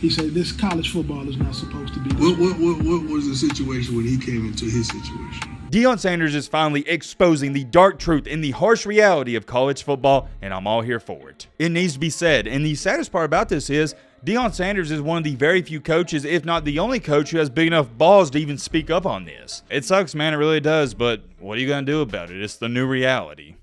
He said, this college football is not supposed to be this What was the situation when he came into his situation? Deion Sanders is finally exposing the dark truth and the harsh reality of college football, and I'm all here for it. It needs to be said, and the saddest part about this is, Deion Sanders is one of the very few coaches, if not the only coach, who has big enough balls to even speak up on this. It sucks, man, it really does, but what are you going to do about it? It's the new reality.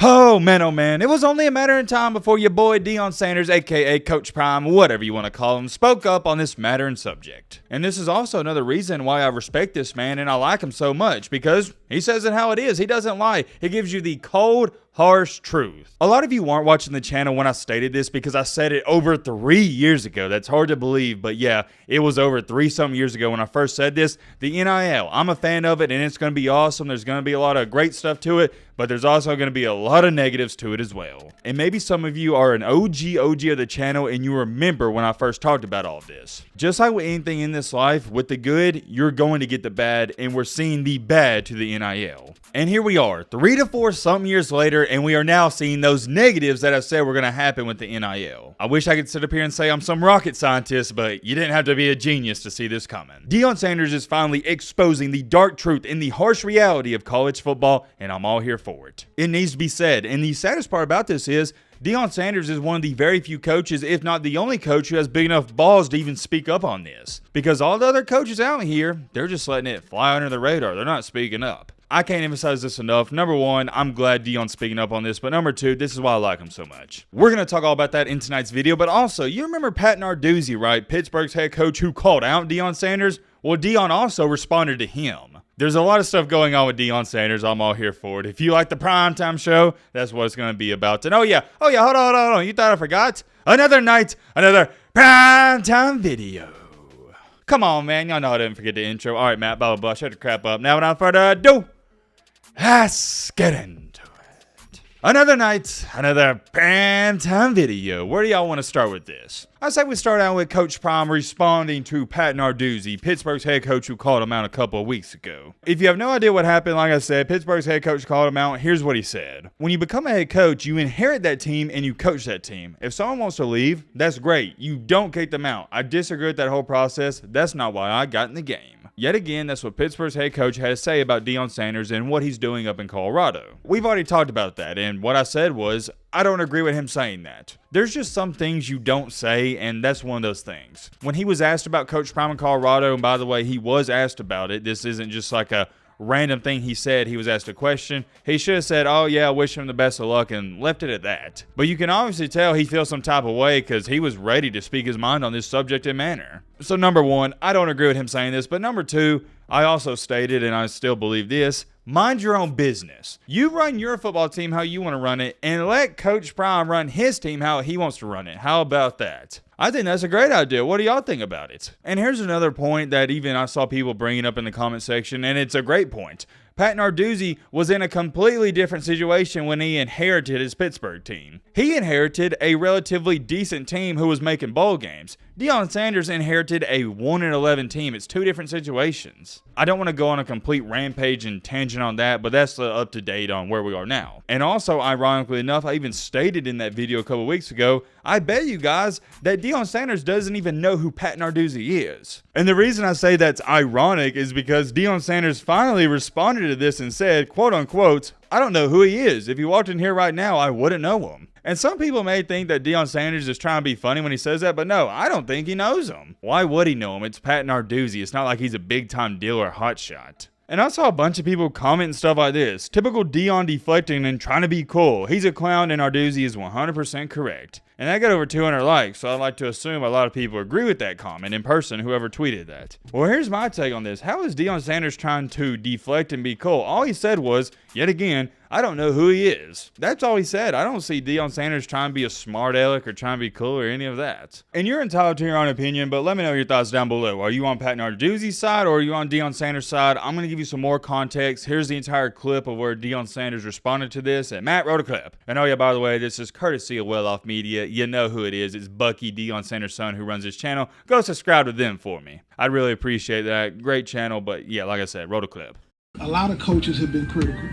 Oh man, it was only a matter of time before your boy Deion Sanders, aka Coach Prime, whatever you want to call him, spoke up on this matter and subject. And this is also another reason why I respect this man and I like him so much, because he says it how it is. He doesn't lie. He gives you the cold, harsh truth. A lot of you weren't watching the channel when I stated this because I said it over 3 years ago. That's hard to believe, but yeah, it was over 3-something years ago when I first said this. The NIL, I'm a fan of it and it's going to be awesome. There's going to be a lot of great stuff to it, but there's also going to be a lot of negatives to it as well. And maybe some of you are an OG of the channel and you remember when I first talked about all of this. Just like with anything in this life, with the good, you're going to get the bad, and we're seeing the bad to the NIL. And here we are, 3 to 4 something years later, and we are now seeing those negatives that I said were going to happen with the NIL. I wish I could sit up here and say I'm some rocket scientist, but you didn't have to be a genius to see this coming. Deion Sanders is finally exposing the dark truth and the harsh reality of college football, and I'm all here for it. It needs to be said, and the saddest part about this is, Deion Sanders is one of the very few coaches, if not the only coach, who has big enough balls to even speak up on this. Because all the other coaches out here, they're just letting it fly under the radar. They're not speaking up. I can't emphasize this enough. Number one, I'm glad Deion's speaking up on this, but number two, this is why I like him so much. We're going to talk all about that in tonight's video, but also, you remember Pat Narduzzi, right? Pittsburgh's head coach who called out Deion Sanders? Well, Deion also responded to him. There's a lot of stuff going on with Deion Sanders. I'm all here for it. If you like the primetime show, that's what it's going to be about. And oh yeah, hold on. You thought I forgot? Another night, another primetime video. Come on, man. Y'all know I didn't forget the intro. All right, Matt, blah, blah, blah. Shut the crap up. Now, without further ado, let's get into it. Another night, another primetime video. Where do y'all want to start with this? I say we start out with Coach Prime responding to Pat Narduzzi, Pittsburgh's head coach who called him out a couple of weeks ago. If you have no idea what happened, like I said, Pittsburgh's head coach called him out. Here's what he said. When you become a head coach, you inherit that team and you coach that team. If someone wants to leave, that's great. You don't kick them out. I disagree with that whole process. That's not why I got in the game. Yet again, that's what Pittsburgh's head coach had to say about Deion Sanders and what he's doing up in Colorado. We've already talked about that, and what I said was, I don't agree with him saying that. There's just some things you don't say, and that's one of those things. When he was asked about Coach Prime in Colorado, and by the way, he was asked about it, this isn't just like a random thing he said. He was asked a question. He should have said, oh yeah, I wish him the best of luck, and left it at that. But you can obviously tell he feels some type of way because he was ready to speak his mind on this subject and manner. So number one, I don't agree with him saying this, but number two, I also stated, and I still believe this, mind your own business. You run your football team how you want to run it, and let Coach Prime run his team how he wants to run it. How about that? I think that's a great idea. What do y'all think about it? And here's another point that even I saw people bringing up in the comment section, and it's a great point. Pat Narduzzi was in a completely different situation when he inherited his Pittsburgh team. He inherited a relatively decent team who was making bowl games. Deion Sanders inherited a 1-11 team. It's two different situations. I don't want to go on a complete rampage and tangent on that, but that's up to date on where we are now. And also, ironically enough, I even stated in that video a couple weeks ago, I bet you guys that Deion Sanders doesn't even know who Pat Narduzzi is. And the reason I say that's ironic is because Deion Sanders finally responded to this and said, quote unquote, I don't know who he is. If he walked in here right now, I wouldn't know him. And some people may think that Deion Sanders is trying to be funny when he says that, but no, I don't think he knows him. Why would he know him? It's Pat Narduzzi. It's not like he's a big-time deal or hotshot. And I saw a bunch of people comment and stuff like this. Typical Deion deflecting and trying to be cool. He's a clown and Narduzzi is 100% correct. And that got over 200 likes, so I'd like to assume a lot of people agree with that comment in person, whoever tweeted that. Well, here's my take on this. How is Deion Sanders trying to deflect and be cool? All he said was, yet again, I don't know who he is. That's all he said. I don't see Deion Sanders trying to be a smart aleck or trying to be cool or any of that. And you're entitled to your own opinion, but let me know your thoughts down below. Are you on Pat Narduzzi's side or are you on Deion Sanders' side? I'm going to give you some more context. Here's the entire clip of where Deion Sanders responded to this, and Matt wrote a clip. And oh yeah, by the way, this is courtesy of Well Off Media. You know who it is. It's Bucky, Deion Sanders' son, who runs his channel. Go subscribe to them for me. I'd really appreciate that. Great channel, but yeah, like I said, wrote a clip. A lot of coaches have been critical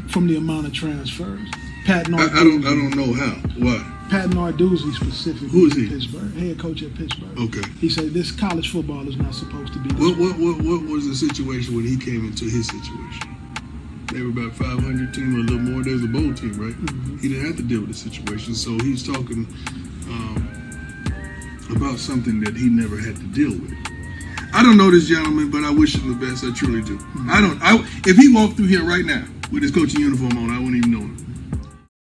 from the amount of transfers. Pat I Narduzzi. don't know how. Why? Pat Narduzzi specifically. Who is he? Pittsburgh, head coach at Pittsburgh. Okay. He said this college football is not supposed to be. This What way. was the situation when he came into his situation? They were about 500 team or a little more. There was a bowl team, right? Mm-hmm. He didn't have to deal with the situation, so he's talking about something that he never had to deal with. I don't know this gentleman, but I wish him the best. I truly do. If he walked through here right now with his coaching uniform on, I wouldn't even know him.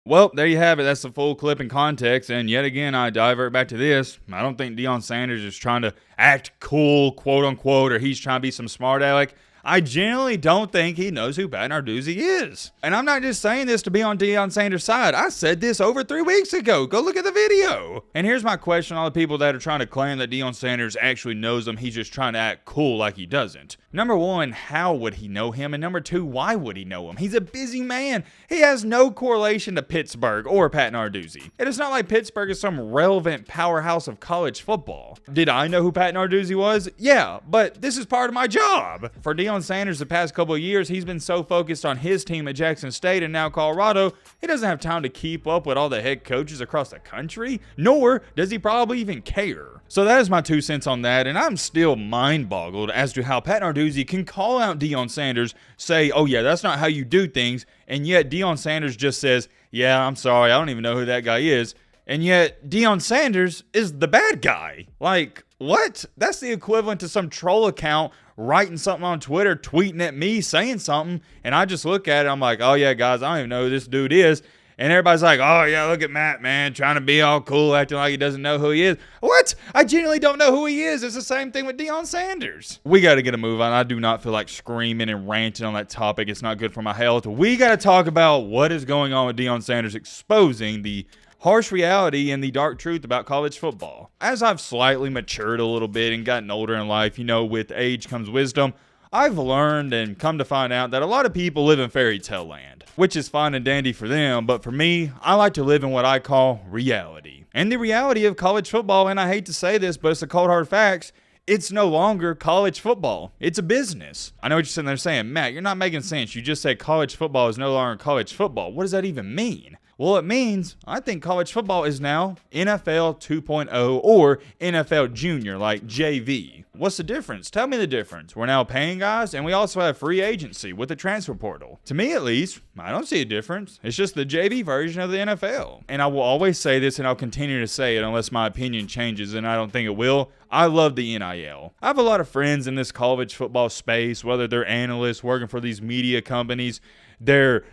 Well, there you have it. That's the full clip and context. And yet again, I divert back to this. I don't think Deion Sanders is trying to act cool, quote unquote, or he's trying to be some smart aleck. I genuinely don't think he knows who Pat Narduzzi is. And I'm not just saying this to be on Deion Sanders' side. I said this over 3 weeks ago. Go look at the video. And here's my question to all the people that are trying to claim that Deion Sanders actually knows him. He's just trying to act cool like he doesn't. Number one, how would he know him? And number two, why would he know him? He's a busy man. He has no correlation to Pittsburgh or Pat Narduzzi. And it's not like Pittsburgh is some relevant powerhouse of college football. Did I know who Pat Narduzzi was? Yeah, but this is part of my job. For Deion Sanders the past couple of years, he's been so focused on his team at Jackson State and now Colorado, he doesn't have time to keep up with all the head coaches across the country, nor does he probably even care. So that is my 2 cents on that, and I'm still mind-boggled as to how Pat Narduzzi can call out Deion Sanders, say, oh yeah, that's not how you do things, and yet Deion Sanders just says, yeah, I'm sorry, I don't even know who that guy is, and yet Deion Sanders is the bad guy. Like, what? That's the equivalent to some troll account writing something on Twitter, tweeting at me, saying something, and I just look at it, I'm like, oh yeah, guys, I don't even know who this dude is. And everybody's like, oh yeah, look at Matt, man, trying to be all cool, acting like he doesn't know who he is. What? I genuinely don't know who he is. It's the same thing with Deion Sanders. We got to get a move on. I do not feel like screaming and ranting on that topic. It's not good for my health. We got to talk about what is going on with Deion Sanders exposing the harsh reality and the dark truth about college football. As I've slightly matured a little bit and gotten older in life, you know, with age comes wisdom, I've learned and come to find out that a lot of people live in fairy tale land, which is fine and dandy for them, but for me, I like to live in what I call reality. And the reality of college football, and I hate to say this, but it's the cold hard facts, it's no longer college football. It's a business. I know what you're sitting there saying, Matt, you're not making sense. You just said college football is no longer college football. What does that even mean? Well, it means I think college football is now NFL 2.0 or NFL Junior, like JV. What's the difference? Tell me the difference. We're now paying guys, and we also have free agency with the transfer portal. To me, at least, I don't see a difference. It's just the JV version of the NFL. And I will always say this, and I'll continue to say it unless my opinion changes, and I don't think it will. I love the NIL. I have a lot of friends in this college football space, whether they're analysts working for these media companies, they're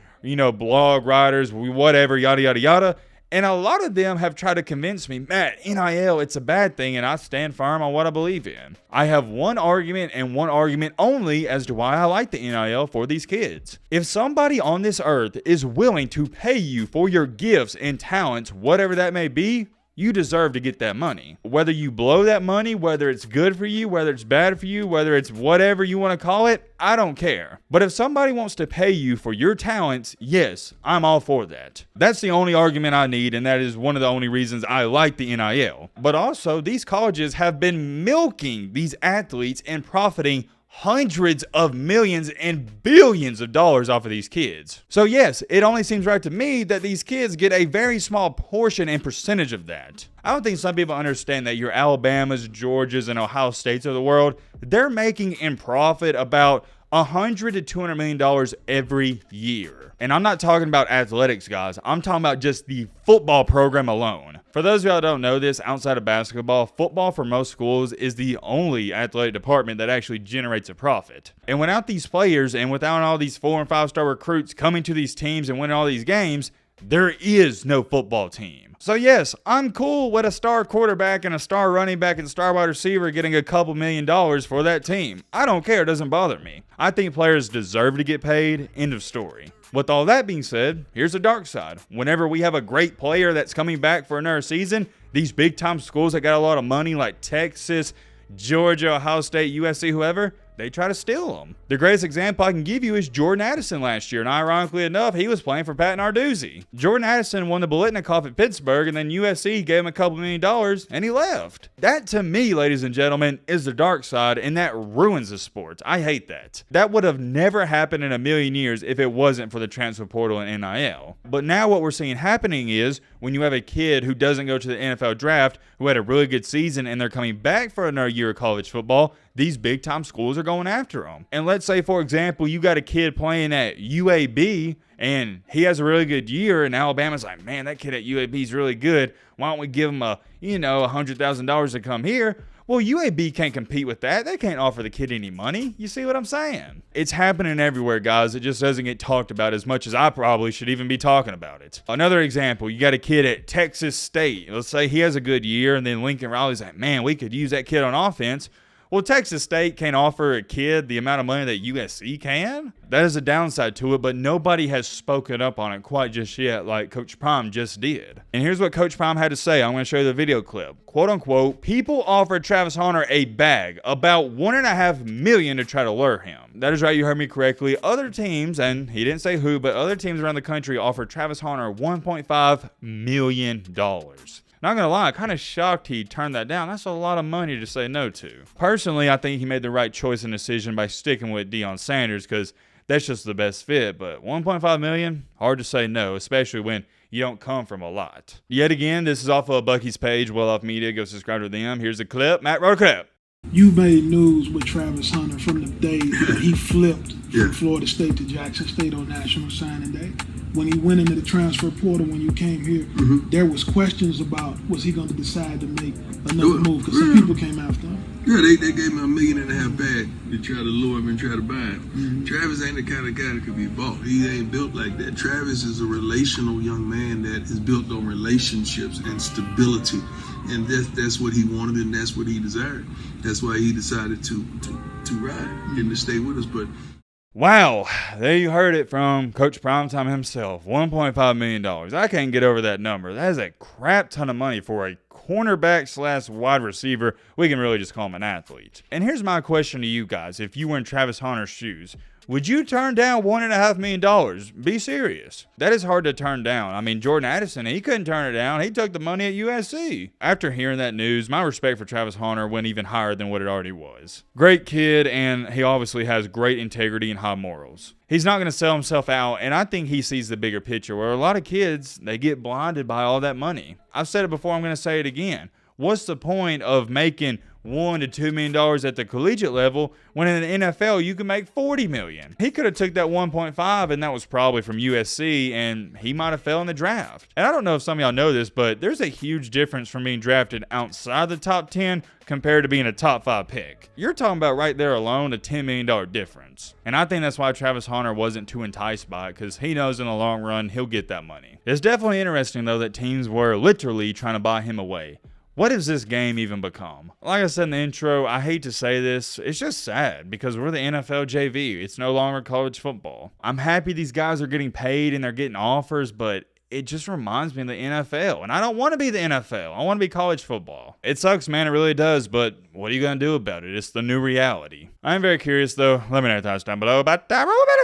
blog writers, whatever, yada, yada, yada. And a lot of them have tried to convince me, Matt, NIL, it's a bad thing, and I stand firm on what I believe in. I have one argument and one argument only as to why I like the NIL for these kids. If somebody on this earth is willing to pay you for your gifts and talents, whatever that may be, you deserve to get that money. Whether you blow that money, whether it's good for you, whether it's bad for you, whether it's whatever you want to call it, I don't care. But if somebody wants to pay you for your talents, yes, I'm all for that. That's the only argument I need, and that is one of the only reasons I like the NIL. But also, these colleges have been milking these athletes and profiting hundreds of millions and billions of dollars off of these kids. So yes, it only seems right to me that these kids get a very small portion and percentage of that. I don't think some people understand that your Alabamas, Georgias, and Ohio States of the world, they're making in profit about $100 to $200 million every year. And I'm not talking about athletics, guys. I'm talking about just the football program alone. For those of y'all that don't know this, outside of basketball, football for most schools is the only athletic department that actually generates a profit. And without these players and without all these 4- and 5-star recruits coming to these teams and winning all these games, there is no football team. So yes, I'm cool with a star quarterback and a star running back and star wide receiver getting a couple $1 million for that team. I don't care. It doesn't bother me. I think players deserve to get paid. End of story. With all that being said, here's the dark side. Whenever we have a great player that's coming back for another season, these big time schools that got a lot of money like Texas, Georgia, Ohio State, USC, whoever, they try to steal them. The greatest example I can give you is Jordan Addison last year, and ironically enough, he was playing for Pat Narduzzi. Jordan Addison won the Biletnikoff at Pittsburgh, and then USC gave him a couple $1 million, and he left. That, to me, ladies and gentlemen, is the dark side, and that ruins the sport. I hate that. That would have never happened in a million years if it wasn't for the transfer portal and NIL. But now what we're seeing happening is when you have a kid who doesn't go to the NFL draft, who had a really good season, and they're coming back for another year of college football, these big-time schools are going after them. And let's say, for example, you got a kid playing at UAB, and he has a really good year, and Alabama's like, man, that kid at UAB is really good. Why don't we give him $100,000 to come here? Well, UAB can't compete with that. They can't offer the kid any money. You see what I'm saying? It's happening everywhere, guys. It just doesn't get talked about as much as I probably should even be talking about it. Another example, you got a kid at Texas State. Let's say he has a good year, and then Lincoln Riley's like, man, we could use that kid on offense. Well, Texas State can't offer a kid the amount of money that USC can. That is a downside to it, but nobody has spoken up on it quite just yet like Coach Prime just did. And here's what Coach Prime had to say. I'm going to show you the video clip. Quote unquote, people offered Travis Hunter a bag, about $1.5 million to try to lure him. That is right, you heard me correctly. Other teams, and he didn't say who, but other teams around the country offered Travis Hunter $1.5 million. Not gonna lie, I'm kind of shocked he turned that down. That's a lot of money to say no to. Personally, I think he made the right choice and decision by sticking with Deion Sanders because that's just the best fit. But $1.5 million, hard to say no, especially when you don't come from a lot. Yet again, this is off of Bucky's page, Well Off Media. Go subscribe to them. Here's the clip. Matt, roll a clip. You made news with Travis Hunter from the day that he flipped from Florida State to Jackson State on National Signing Day. When he went into the transfer portal when you came here, there was questions about was he going to decide to make another move because some people came after him. Yeah, they gave him $1.5 million bag to try to lure him and try to buy him. Travis ain't the kind of guy that could be bought. He ain't built like that. Travis is a relational young man that is built on relationships and stability. And that's what he wanted and that's what he desired. That's why he decided to ride and to stay with us. But wow, there you heard it from Coach Primetime himself, $1.5 million. I can't get over that number. That is a crap ton of money for a cornerback / wide receiver. We can really just call him an athlete. And here's my question to you guys. If you were in Travis Hunter's shoes, would you turn down $1.5 million? Be serious. That is hard to turn down. I mean, Jordan Addison, he couldn't turn it down. He took the money at USC. After hearing that news, my respect for Travis Hunter went even higher than what it already was. Great kid, and he obviously has great integrity and high morals. He's not going to sell himself out, and I think he sees the bigger picture where a lot of kids, they get blinded by all that money. I've said it before, I'm going to say it again. What's the point of making $1 to $2 million at the collegiate level when in the NFL you can make $40 million? He could have took that 1.5 and that was probably from USC and he might have fell in the draft. And I don't know if some of y'all know this, but there's a huge difference from being drafted outside the top 10 compared to being a top 5 pick. You're talking about right there alone a $10 million difference. And I think that's why Travis Hunter wasn't too enticed by it because he knows in the long run he'll get that money. It's definitely interesting though that teams were literally trying to buy him away. What has this game even become? Like I said in the intro, I hate to say this, it's just sad because we're the NFL JV. It's no longer college football. I'm happy these guys are getting paid and they're getting offers, but it just reminds me of the NFL. And I don't want to be the NFL. I want to be college football. It sucks, man. It really does. But what are you going to do about it? It's the new reality. I'm very curious, though. Let me know your thoughts down below about that.